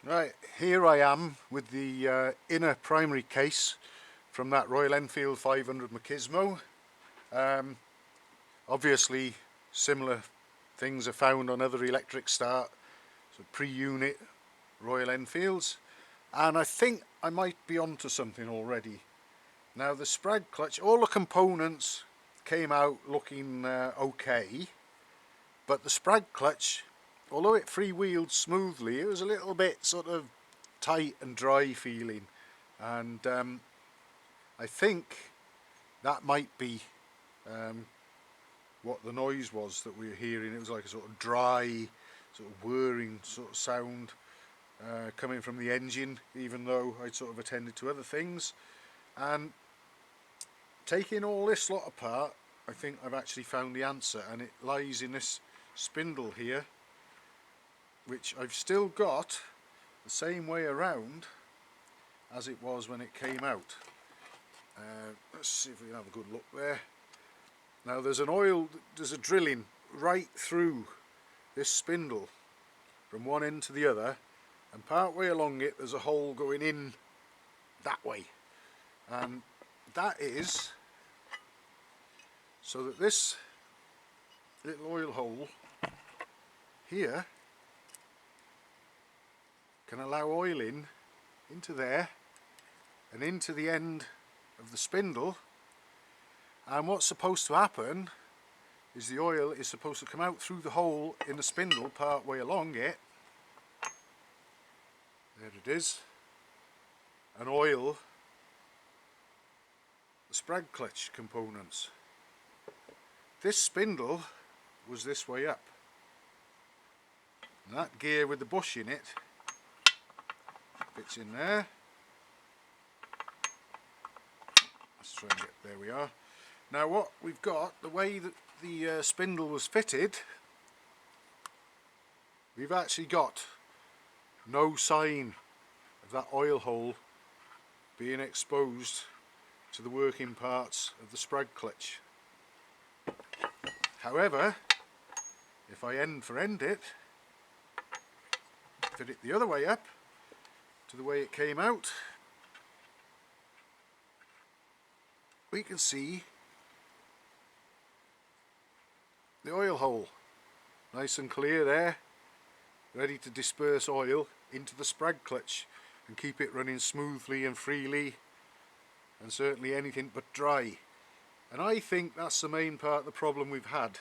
Right, here I am with the inner primary case from that Royal Enfield 500 Machismo. Obviously similar things are found on other electric start, so pre-unit Royal Enfields, and I think I might be onto something already. Now the Sprag clutch, all the components came out looking okay, but the Sprag clutch, although it freewheeled smoothly, it was a little bit sort of tight and dry feeling, and I think that might be what the noise was that we were hearing. It was like a sort of dry, sort of whirring sort of sound coming from the engine, even though I'd sort of attended to other things. And taking all this lot apart, I think I've actually found the answer, and it lies in this spindle here, which I've still got the same way around as it was when it came out. Let's see if we can have a good look there. Now there's a drilling right through this spindle from one end to the other, and part way along it there's a hole going in that way, and that is so that this little oil hole here can allow oil into there and into the end of the spindle. And what's supposed to happen is the oil is supposed to come out through the hole in the spindle part way along it. There it is. And oil the Sprag clutch components. This spindle was this way up, and that gear with the bush in it fits in there. Let's try and get, there we are. Now what we've got, the way that the spindle was fitted, we've actually got no sign of that oil hole being exposed to the working parts of the Sprag clutch. However, if I end it, fit it the other way up to the way it came out, we can see the oil hole nice and clear there, ready to disperse oil into the Sprag clutch and keep it running smoothly and freely, and certainly anything but dry. And I think that's the main part of the problem we've had,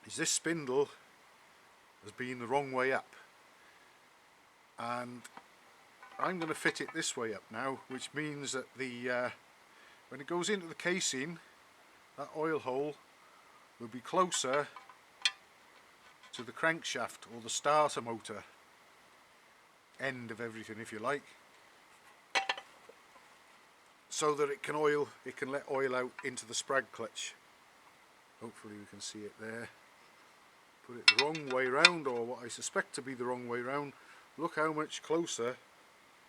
is this spindle has been the wrong way up, and I'm going to fit it this way up now, which means that when it goes into the casing, that oil hole will be closer to the crankshaft or the starter motor end of everything, if you like, so that it can let oil out into the Sprag clutch. Hopefully we can see it there. Put it the wrong way round, or what I suspect to be the wrong way round. Look how much closer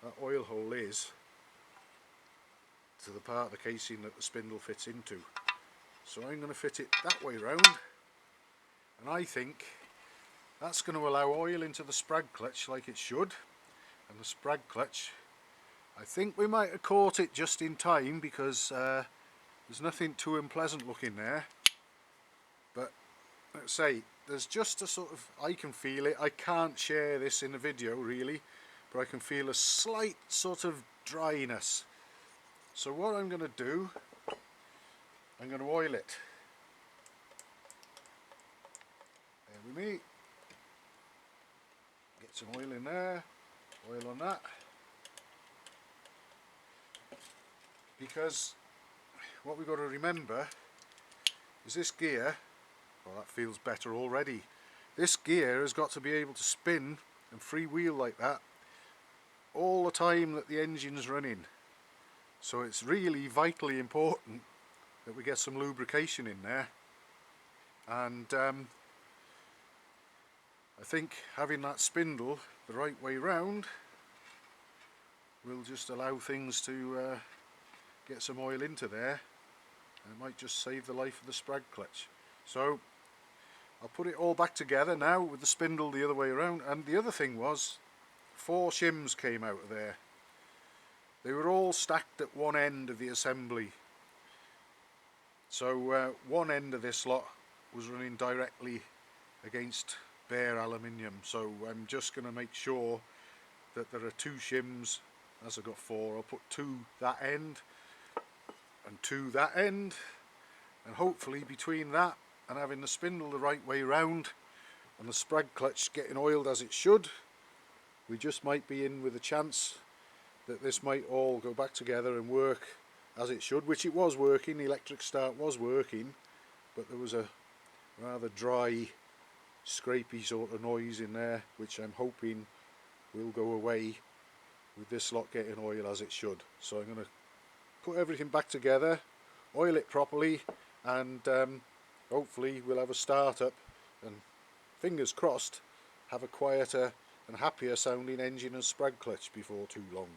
that oil hole is to the part of the casing that the spindle fits into. So I'm going to fit it that way round, and I think that's going to allow oil into the Sprag clutch like it should. And the Sprag clutch, I think we might have caught it just in time, because there's nothing too unpleasant looking there. But let's say there's just a sort of, I can feel it, I can't share this in the video really, but I can feel a slight sort of dryness. So what I'm going to do, I'm going to oil it. There with me. Get some oil in there, oil on that. Because what we've got to remember is this gear, well, that feels better already. This gear has got to be able to spin and freewheel like that all the time that the engine's running. So it's really vitally important that we get some lubrication in there, and I think having that spindle the right way round will just allow things to get some oil into there, and it might just save the life of the Sprag clutch. So I'll put it all back together now with the spindle the other way around. And the other thing was, 4 shims came out of there. They were all stacked at one end of the assembly. So one end of this lot was running directly against bare aluminium. So I'm just going to make sure that there are 2 shims. As I've got 4, I'll put 2 that end and 2 that end, and hopefully between that and having the spindle the right way round and the sprag clutch getting oiled as it should, we just might be in with a chance that this might all go back together and work as it should, which it was working. The electric start was working, but there was a rather dry, scrapey sort of noise in there, which I'm hoping will go away with this lot getting oil as it should. So I'm going to put everything back together, oil it properly, and hopefully we'll have a start up and, fingers crossed, have a quieter and happier sounding engine and sprag clutch before too long.